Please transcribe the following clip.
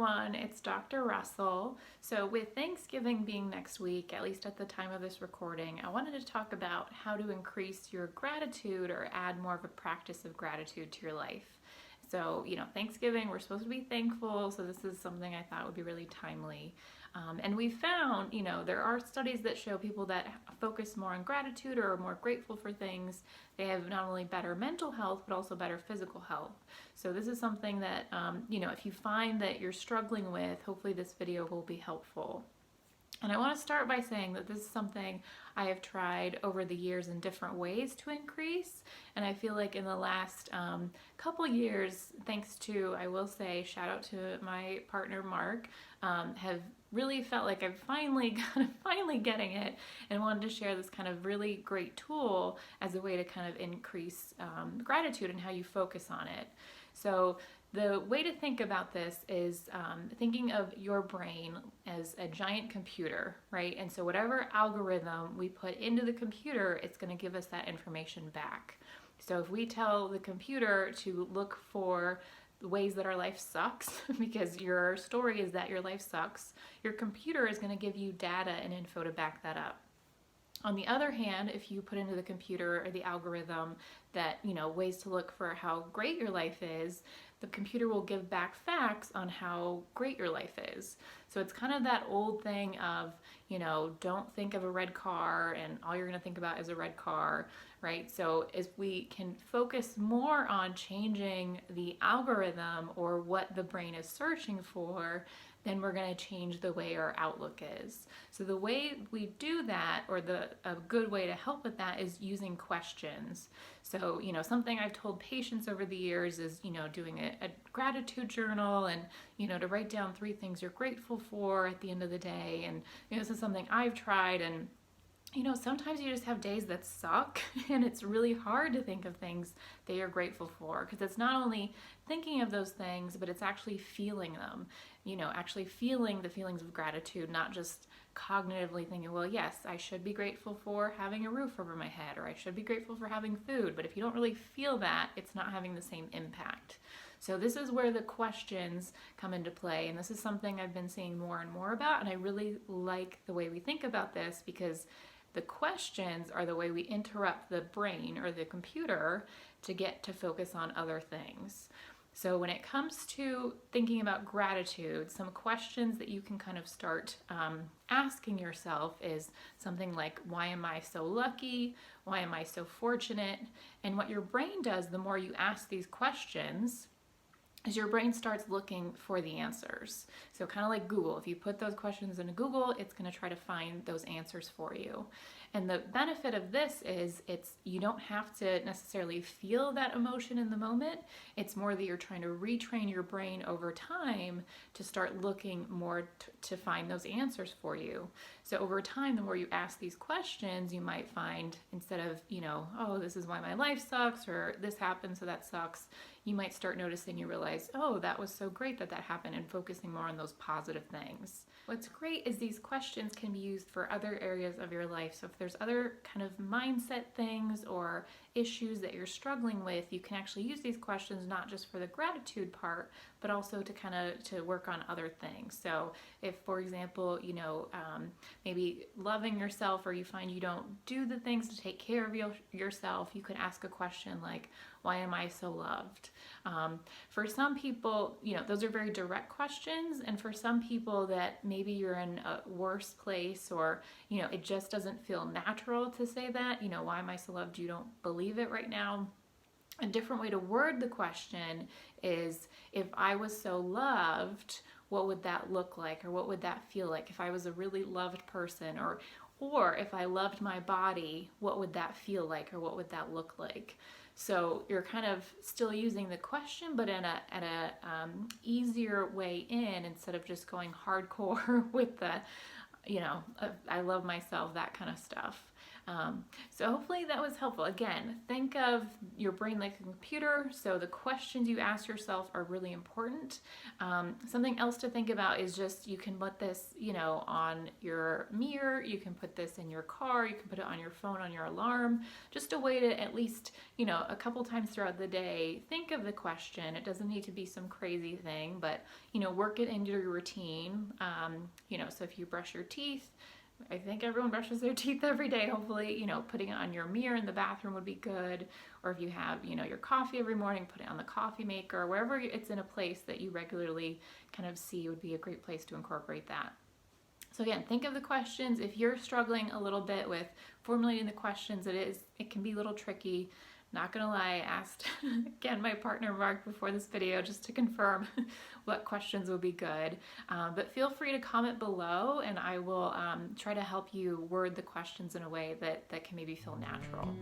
everyone, it's Dr. Russell. So with Thanksgiving being next week, at least at the time of this recording, I wanted to talk about how to increase your gratitude or add more of a practice of gratitude to your life. So, Thanksgiving, we're supposed to be thankful, so this is something I thought would be really timely. And we found, there are studies that show people that focus more on gratitude or are more grateful for things, they have not only better mental health, but also better physical health. So this is something that, if you find that you're struggling with, hopefully this video will be helpful. And I want to start by saying that this is something I have tried over the years in different ways to increase. And I feel like in the last couple years, thanks to, I will say, shout out to my partner Mark, have really felt like I'm finally getting it and wanted to share this kind of really great tool as a way to kind of increase gratitude and how you focus on it. So the way to think about this is thinking of your brain as a giant computer, right? And so whatever algorithm we put into the computer, it's going to give us that information back. So if we tell the computer to look for the ways that our life sucks, because your story is that your life sucks, your computer is going to give you data and info to back that up. On the other hand, if you put into the computer or the algorithm that, ways to look for how great your life is, the computer will give back facts on how great your life is. So it's kind of that old thing of, don't think of a red car and all you're going to think about is a red car, right? So if we can focus more on changing the algorithm or what the brain is searching for, then we're going to change the way our outlook is. So the way we do that, or a good way to help with that, is using questions. So, something I've told patients over the years is, doing a gratitude journal and, to write down 3 things you're grateful for at the end of the day. And, this is something I've tried, and sometimes you just have days that suck and it's really hard to think of things that you're grateful for, because it's not only thinking of those things, but it's actually feeling them, actually feeling the feelings of gratitude, not just cognitively thinking, well, yes, I should be grateful for having a roof over my head, or I should be grateful for having food. But if you don't really feel that, it's not having the same impact. So this is where the questions come into play, and this is something I've been seeing more and more about, and I really like the way we think about this, because the questions are the way we interrupt the brain or the computer to get to focus on other things. So when it comes to thinking about gratitude, some questions that you can kind of start asking yourself is something like, why am I so lucky? Why am I so fortunate? And what your brain does, the more you ask these questions, is your brain starts looking for the answers. So kind of like Google, if you put those questions into Google, it's going to try to find those answers for you. And the benefit of this is you don't have to necessarily feel that emotion in the moment. It's more that you're trying to retrain your brain over time to start looking more to find those answers for you. So over time, the more you ask these questions, you might find, instead of, oh, this is why my life sucks, or this happened, so that sucks, you might start noticing, you realize, oh, that was so great that happened, and focusing more on those positive things. What's great is these questions can be used for other areas of your life. So if there's other kind of mindset things or issues that you're struggling with, you can actually use these questions not just for the gratitude part, but also to work on other things. So if, for example, maybe loving yourself, or you find you don't do the things to take care of yourself, you could ask a question like, why am I so loved? For some people, those are very direct questions. And for some people that maybe you're in a worse place, or, it just doesn't feel natural to say that, why am I so loved? You don't believe it right now. A different way to word the question is, if I was so loved, what would that look like? Or what would that feel like? If I was a really loved person, or if I loved my body, what would that feel like? Or what would that look like? So you're kind of still using the question, but in a easier way in, instead of just going hardcore with the, I love myself, that kind of stuff. So hopefully that was helpful. Again, think of your brain like a computer, so the questions you ask yourself are really important. Something else to think about is just you can put this, on your mirror, you can put this in your car, you can put it on your phone, on your alarm, just a way to at least, a couple times throughout the day, think of the question. It doesn't need to be some crazy thing, but, work it into your routine. So if you brush your teeth, I think everyone brushes their teeth every day. Hopefully, putting it on your mirror in the bathroom would be good. Or if you have, your coffee every morning, put it on the coffee maker, wherever it's in a place that you regularly kind of see would be a great place to incorporate that. So again, think of the questions. If you're struggling a little bit with formulating the questions, it can be a little tricky. Not gonna lie, I asked again my partner Mark before this video just to confirm what questions would be good. But feel free to comment below, and I will try to help you word the questions in a way that can maybe feel natural.